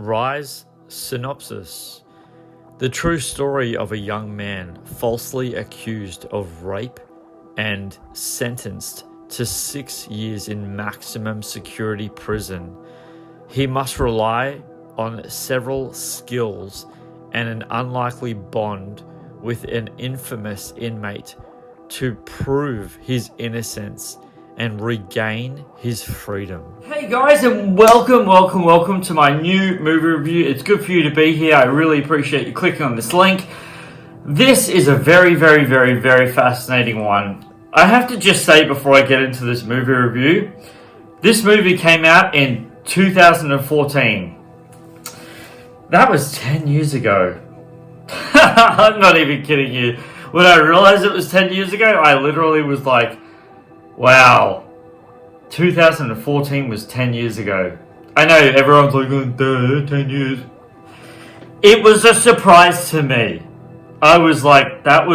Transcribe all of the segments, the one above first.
Rise synopsis. The true story of a young man falsely accused of rape and sentenced to 6 years in maximum security prison. He must rely on several skills and an unlikely bond with an infamous inmate to prove his innocence and regain his freedom. Hey guys, and welcome to my new movie review. It's good for you to be here. I really appreciate you clicking on this link. This is a very fascinating one. I have to just say before I get into this movie review, this movie came out in 2014. That was 10 years ago. I'm not even kidding you. When I realized it was 10 years ago, I literally was like, wow, 2014 was 10 years ago. I know everyone's like, oh, 10 years. It was a surprise to me. I was like, that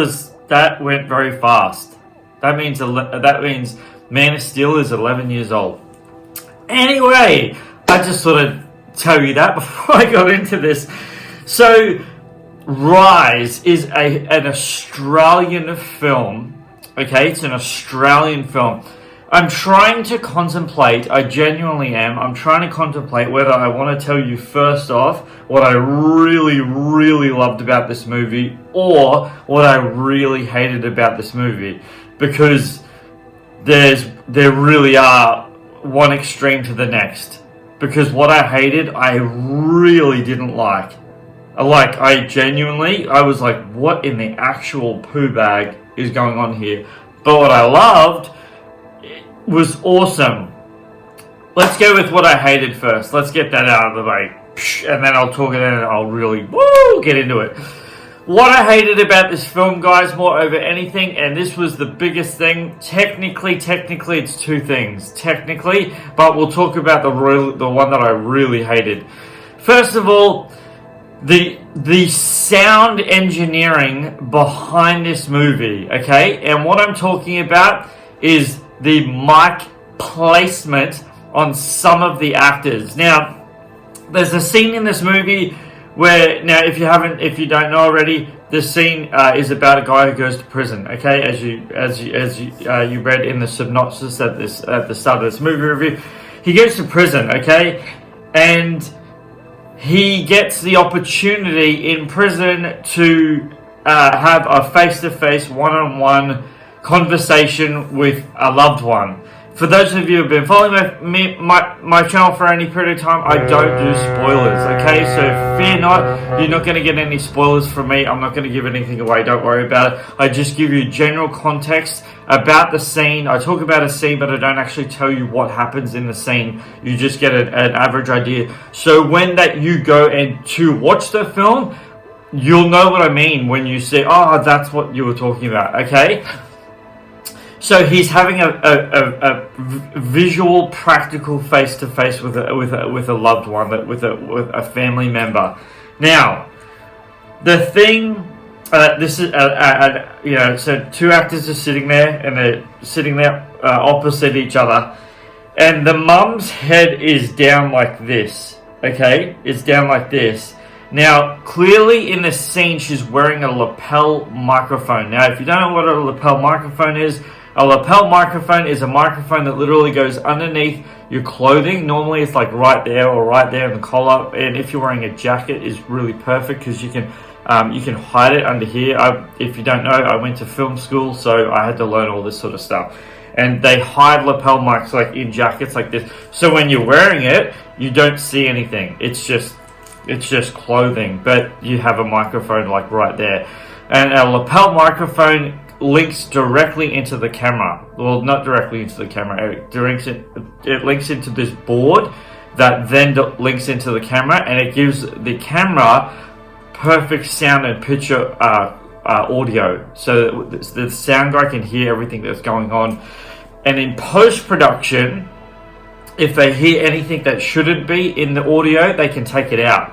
went very fast. That means Man of Steel is 11 years old. Anyway, I just thought I'd tell you that before I got into this. So, Rise is an Australian film. Okay, it's an Australian film. I'm trying to contemplate, I genuinely am, I'm trying to contemplate whether I want to tell you first off what I really loved about this movie or what I really hated about this movie. Because there really are one extreme to the next. Because what I hated, I really didn't like. I was like, what in the actual poo bag is going on here? But what I loved was awesome. Let's go with what I hated first. Let's get that out of the way. And then I'll talk it and I'll really get into it. What I hated about this film, guys, more over anything, and this was the biggest thing, technically it's two things. Technically, but we'll talk about the one that I really hated. First of all, the sound engineering behind this movie, okay? And what I'm talking about is the mic placement on some of the actors. Now, there's a scene in this movie where, now if you don't know already, the scene is about a guy who goes to prison, okay? As you read in the synopsis at the start of this movie review, he goes to prison, okay? And he gets the opportunity in prison to have a face-to-face, one-on-one conversation with a loved one. For those of you who have been following my channel for any period of time, I don't do spoilers, okay? So fear not, you're not going to get any spoilers from me. I'm not going to give anything away, don't worry about it. I just give you general context about the scene. I talk about a scene, but I don't actually tell you what happens in the scene. You just get an average idea. So when you go and to watch the film, you'll know what I mean when you say, oh, that's what you were talking about, okay? So he's having a visual, practical face-to-face with a loved one, with a family member. Now, the thing. This is, so two actors are sitting there, and they're sitting there opposite each other, and the mum's head is down like this, okay? It's down like this. Now, clearly in this scene, she's wearing a lapel microphone. Now, if you don't know what a lapel microphone is a microphone that literally goes underneath your clothing. Normally, it's like right there in the collar, and if you're wearing a jacket, it's really perfect because you can hide it under here. If you don't know, I went to film school, so I had to learn all this sort of stuff. And they hide lapel mics like in jackets like this. So when you're wearing it, you don't see anything. It's just clothing, but you have a microphone like right there. And a lapel microphone links directly into the camera. Well, not directly into the camera. It links into this board that then links into the camera, and it gives the camera perfect sound and picture audio, so the sound guy can hear everything that's going on. And in post-production, if they hear anything that shouldn't be in the audio, they can take it out.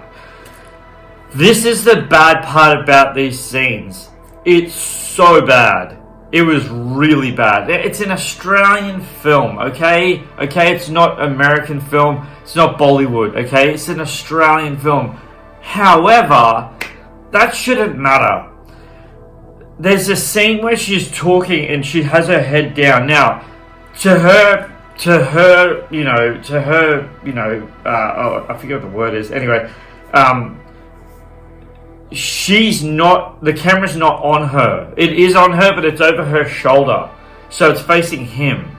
This is the bad part about these scenes. It's so bad. It was really bad. It's an Australian film, okay? Okay, it's not American film. It's not Bollywood, okay? It's an Australian film. However, that shouldn't matter. There's a scene where she's talking and she has her head down. Now, to her, I forget what the word is. Anyway, she's not, the camera's not on her. It is on her, but it's over her shoulder. So it's facing him.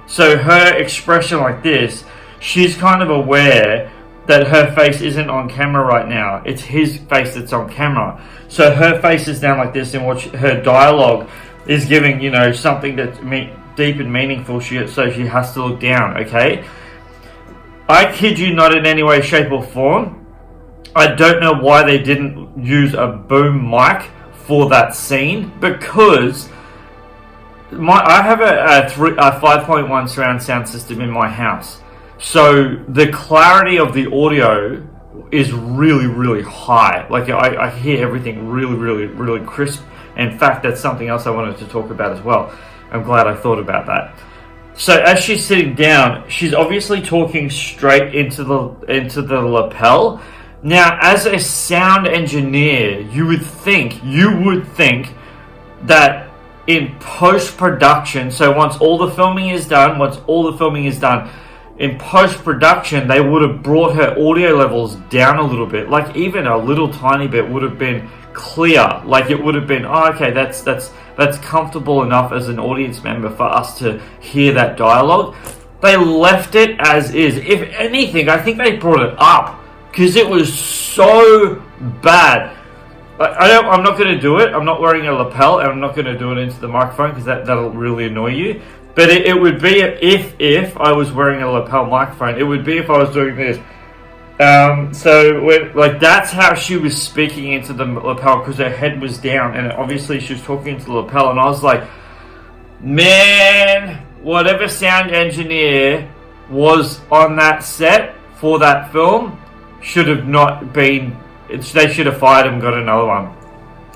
So her expression like this, she's kind of aware that her face isn't on camera right now. It's his face that's on camera. So her face is down like this, and what her dialogue is giving, something that's deep and meaningful, so she has to look down, okay? I kid you not, in any way, shape or form, I don't know why they didn't use a boom mic for that scene, because I have a 5.1 surround sound system in my house. So the clarity of the audio is really, really high. Like I hear everything really, really, really crisp. In fact, that's something else I wanted to talk about as well. I'm glad I thought about that. So as she's sitting down, she's obviously talking straight into the lapel. Now, as a sound engineer, you would think that in post-production, so once all the filming is done, in post-production, they would have brought her audio levels down a little bit, like even a little tiny bit would have been clear. Like it would have been, okay, that's comfortable enough as an audience member for us to hear that dialogue. They left it as is. If anything, I think they brought it up because it was so bad. I'm not going to do it. I'm not wearing a lapel, and I'm not going to do it into the microphone because that'll really annoy you. But it would be if I was wearing a lapel microphone. It would be if I was doing this. That's how she was speaking into the lapel, because her head was down, and obviously she was talking into the lapel. And I was like, man, whatever sound engineer was on that set for that film should have not been. They should have fired him and got another one.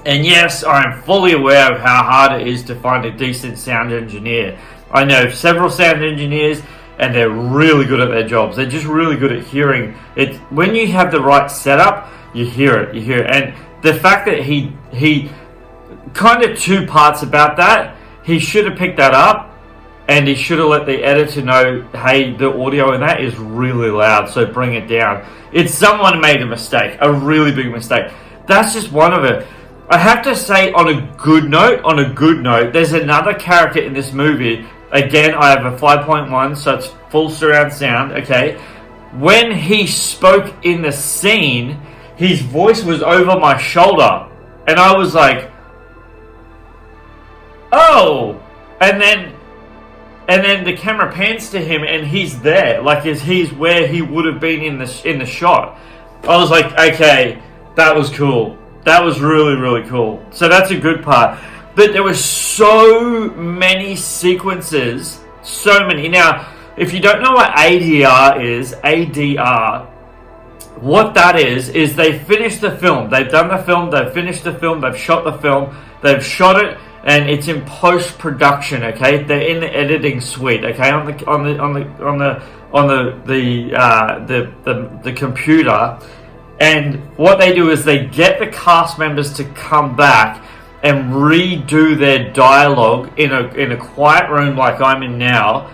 And yes, I am fully aware of how hard it is to find a decent sound engineer. I know several sound engineers, and they're really good at their jobs. They're just really good at hearing it. When you have the right setup, you hear it. And the fact that he kind of two parts about that, he should have picked that up, and he should have let the editor know, hey, the audio in that is really loud, so bring it down. It's someone made a mistake, a really big mistake. That's just one of it. I have to say, on a good note, there's another character in this movie. Again, I have a 5.1, so it's full surround sound, okay? When he spoke in the scene, his voice was over my shoulder. And I was like, oh! And then the camera pans to him, and he's there. Like, he's where he would have been in the shot. I was like, okay, that was cool. That was really, really cool. So that's a good part. But there were so many sequences. So many. Now, if you don't know what ADR is, what that is they finished the film. They've done the film, they've finished the film, they've shot the film, they've shot it, and it's in post-production, okay? They're in the editing suite, okay? On the computer. And what they do is they get the cast members to come back and redo their dialogue in a quiet room like I'm in now,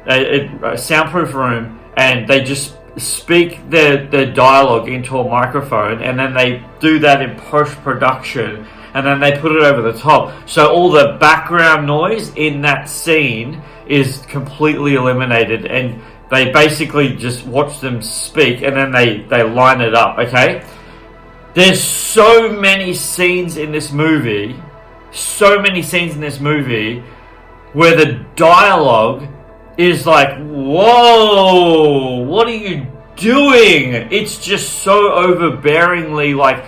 a soundproof room, and they just speak their dialogue into a microphone, and then they do that in post-production, and then they put it over the top. So all the background noise in that scene is completely eliminated, and they basically just watch them speak, and then they line it up, okay? There's so many scenes in this movie, where the dialogue is like, whoa, what are you doing? It's just so overbearingly like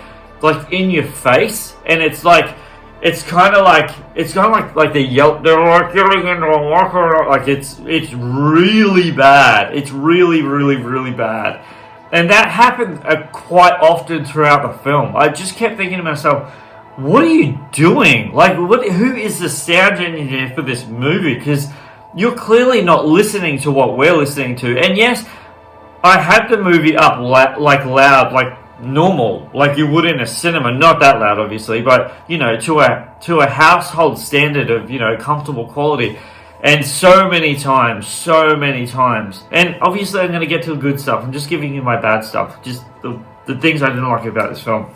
in your face, and it's kind of like they yell, they're like yelling into a walker, like it's really bad. It's really, really, really bad. And that happened quite often throughout the film. I just kept thinking to myself, what are you doing? Like, who is the sound engineer for this movie? Because you're clearly not listening to what we're listening to. And yes, I had the movie up loud, like normal, like you would in a cinema. Not that loud, obviously, but you know, to a household standard of, you know, comfortable quality. And so many times, and obviously I'm going to get to the good stuff. I'm just giving you my bad stuff, just the things I didn't like about this film.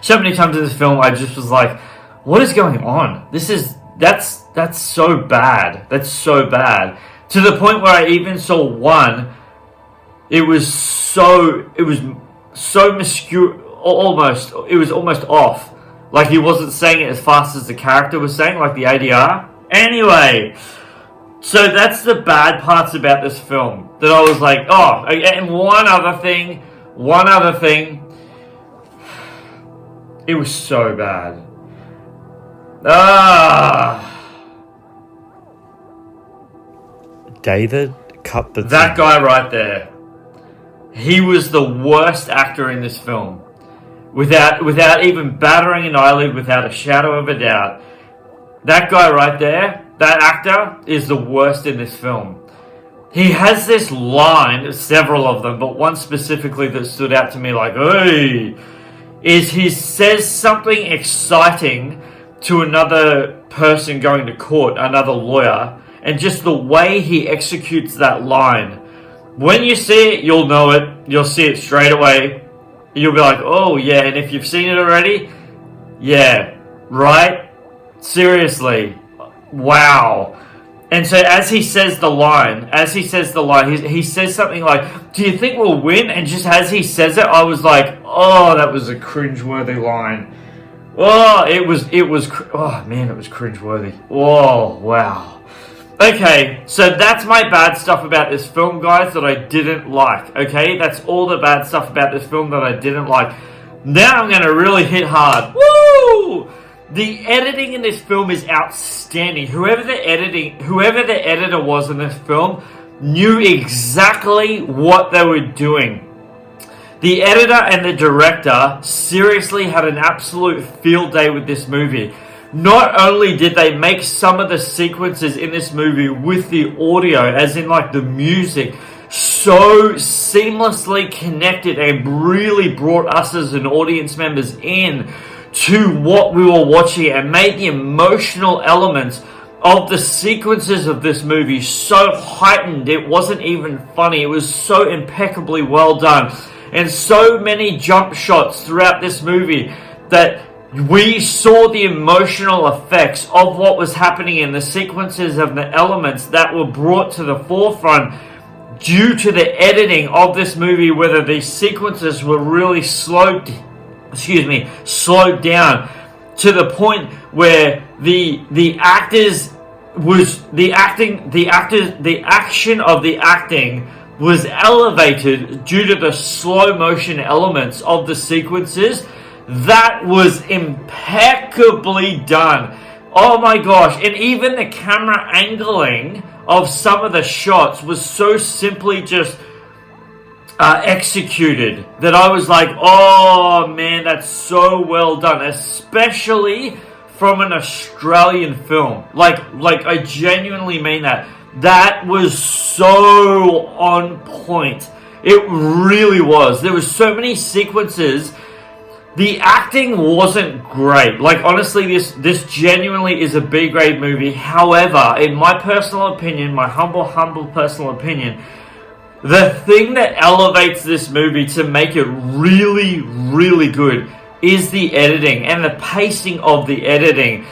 So many times in this film, I just was like, what is going on? That's so bad. That's so bad. To the point where I even saw one, it was so almost off. Like he wasn't saying it as fast as the character was saying, like the ADR. Anyway, so that's the bad parts about this film. That I was like, oh, and one other thing. It was so bad. David Copperfield. That guy right there. He was the worst actor in this film. Without even battering an eyelid, without a shadow of a doubt. That guy right there, that actor, is the worst in this film. He has this line, several of them, but one specifically that stood out to me like, hey, is he says something exciting to another person going to court, another lawyer, and just the way he executes that line. When you see it, you'll know it. You'll see it straight away. You'll be like, oh yeah, and if you've seen it already, yeah, right? Seriously. Wow. And so as he says the line, he says something like, do you think we'll win? And just as he says it, I was like, oh, that was a cringeworthy line. Oh, it was cringeworthy. Oh, wow. Okay, so that's my bad stuff about this film, guys, that I didn't like. Okay, that's all the bad stuff about this film that I didn't like. Now I'm going to really hit hard. Woo! The editing in this film is outstanding. Whoever the editor was in this film knew exactly what they were doing. The editor and the director seriously had an absolute field day with this movie. Not only did they make some of the sequences in this movie with the audio, as in like the music, so seamlessly connected and really brought us as an audience members in to what we were watching and made the emotional elements of the sequences of this movie so heightened. It wasn't even funny. It was so impeccably well done. And so many jump shots throughout this movie that we saw the emotional effects of what was happening in the sequences of the elements that were brought to the forefront due to the editing of this movie, whether these sequences were really slowed down to the point where the action of the acting was elevated due to the slow motion elements of the sequences. That was impeccably done. Oh my gosh. And even the camera angling of some of the shots was so simply just executed that I was like, oh man, that's so well done, especially from an Australian film. Like I genuinely mean that. That was so on point. It really was. There was so many sequences. The acting wasn't great. Like, honestly, this genuinely is a B-grade movie. However, in my personal opinion, my humble personal opinion, the thing that elevates this movie to make it really, really good is the editing and the pacing of the editing.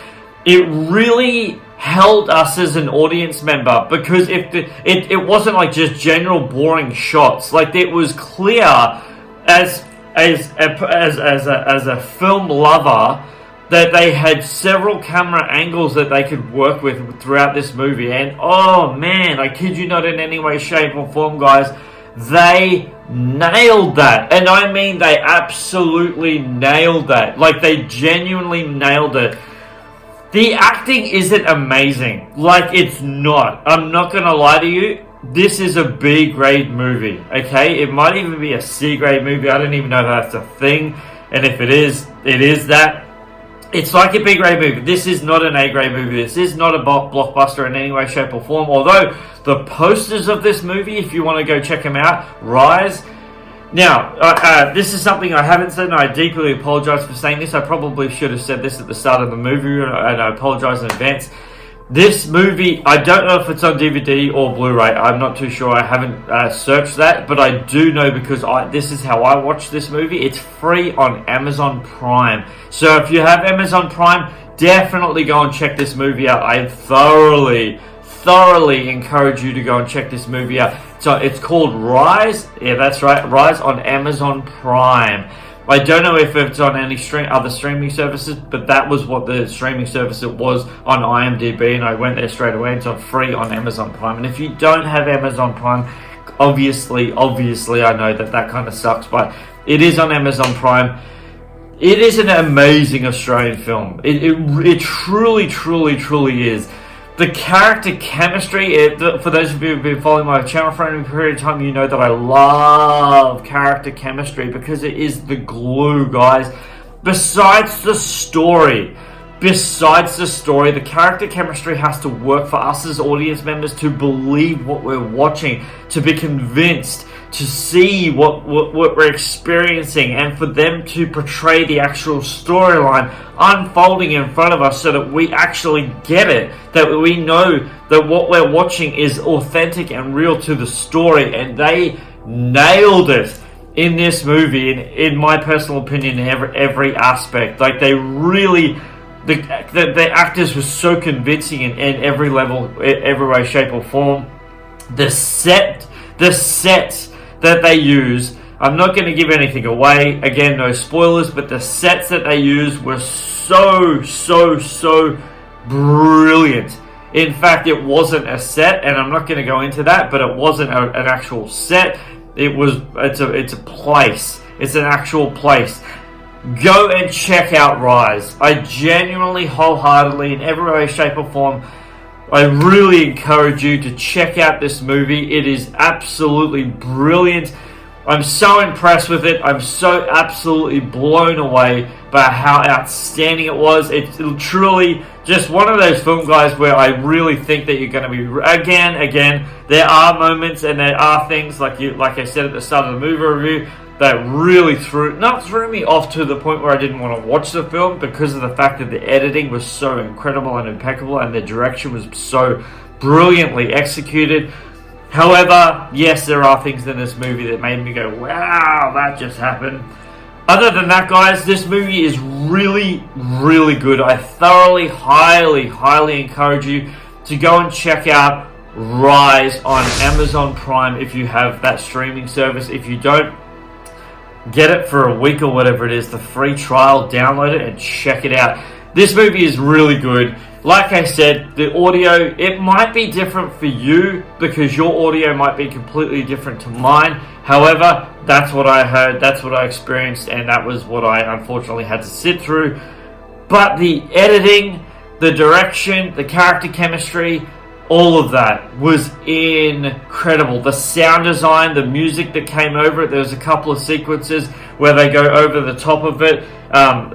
It really held us as an audience member because it wasn't like just general boring shots. Like, it was clear as a film lover that they had several camera angles that they could work with throughout this movie. And oh man, I kid you not, in any way, shape or form, guys, they nailed that. And I mean, they absolutely nailed that. Like, they genuinely nailed it. The acting isn't amazing. Like, it's not. I'm not gonna lie to you. This is a B grade movie, okay? It might even be a C grade movie. I don't even know if that's a thing. And if it is that. It's like a B-grade movie. This is not an A-grade movie. This is not a blockbuster in any way, shape, or form. Although the posters of this movie, if you want to go check them out, Rise. Now, this is something I haven't said, and I deeply apologize for saying this. I probably should have said this at the start of the movie, and I apologize in advance. This movie, I don't know if it's on DVD or Blu-ray. I'm not too sure. I haven't searched that, but I do know because this is how I watch this movie. It's free on Amazon Prime. So if you have Amazon Prime, definitely go and check this movie out. I thoroughly encourage you to go and check this movie out. So it's called Rise. Yeah, that's right. Rise on Amazon Prime. I don't know if it's on any other streaming services, but that was what the streaming service it was on IMDb, and I went there straight away. It's on free on Amazon Prime. And if you don't have Amazon Prime, obviously, I know that kind of sucks, but it is on Amazon Prime. It is an amazing Australian film. It truly is. The character chemistry, for those of you who've been following my channel for any period of time, you know that I love character chemistry because it is the glue, guys. Besides the story, the character chemistry has to work for us as audience members to believe what we're watching, to be convinced, to see what we're experiencing, and for them to portray the actual storyline unfolding in front of us so that we actually get it, that we know that what we're watching is authentic and real to the story. And they nailed it in this movie, in my personal opinion, in every aspect. Like, they really... The actors were so convincing in every level, every way, shape, or form. The sets that they use, I'm not going to give anything away. Again, no spoilers, but the sets that they use were so brilliant. In fact, it wasn't a set, and I'm not going to go into that, but it wasn't an actual set. It's a place. It's an actual place. Go and check out Rise. I genuinely, wholeheartedly, in every way, shape, or form, I really encourage you to check out this movie. It is absolutely brilliant. I'm so impressed with it. I'm so absolutely blown away by how outstanding it was. It's truly just one of those film, guys, where I really think that you're going to be... Again, there are moments and there are things, like I said at the start of the movie review, that really threw me off to the point where I didn't want to watch the film because of the fact that the editing was so incredible and impeccable and the direction was so brilliantly executed. However, yes, there are things in this movie that made me go, wow, that just happened. Other than that, guys, this movie is really good. I thoroughly, highly encourage you to go and check out Rise on Amazon Prime if you have that streaming service. If you don't, get it for a week or whatever it is, the free trial, download it and check it out. This movie is really good. Like I said, the audio, it might be different for you because your audio might be completely different to mine. However, that's what I heard, that's what I experienced, and that was what I unfortunately had to sit through. But the editing, the direction, the character chemistry, all of that was incredible. The sound design, the music that came over it, there was a couple of sequences where they go over the top of it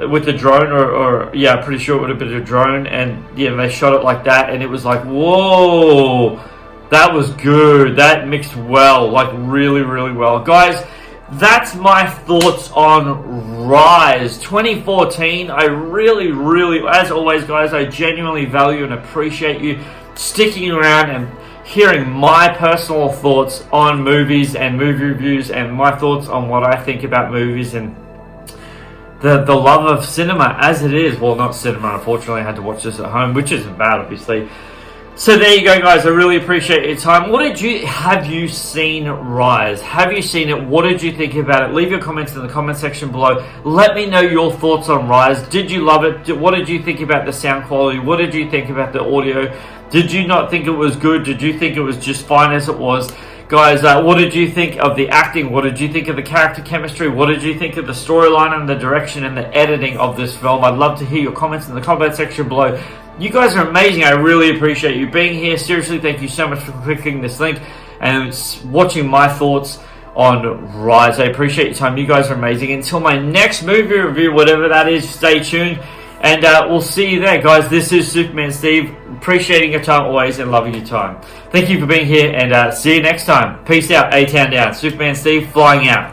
with the drone, or pretty sure it would have been a drone, and they shot it like that, and it was like, whoa, that was good. That mixed well, like really well. Guys, that's my thoughts on Rise 2014. I really, as always, guys, I genuinely value and appreciate you sticking around and hearing my personal thoughts on movies and movie reviews and my thoughts on what I think about movies and the love of cinema as it is. Well, not cinema, unfortunately. I had to watch this at home, which isn't bad, obviously. So there you go, guys. I really appreciate your time. Have you seen Rise? Have you seen it? What did you think about it? Leave your comments in the comment section below. Let me know your thoughts on Rise. Did you love it? What did you think about the sound quality? What did you think about the audio? Did you not think it was good? Did you think it was just fine as it was? Guys, what did you think of the acting? What did you think of the character chemistry? What did you think of the storyline and the direction and the editing of this film? I'd love to hear your comments in the comment section below. You guys are amazing. I really appreciate you being here. Seriously, thank you so much for clicking this link and watching my thoughts on Rise. I appreciate your time. You guys are amazing. Until my next movie review, whatever that is, stay tuned. And we'll see you there, guys. This is Superman Steve, appreciating your time always and loving your time. Thank you for being here, and see you next time. Peace out, A-Town down. Superman Steve flying out.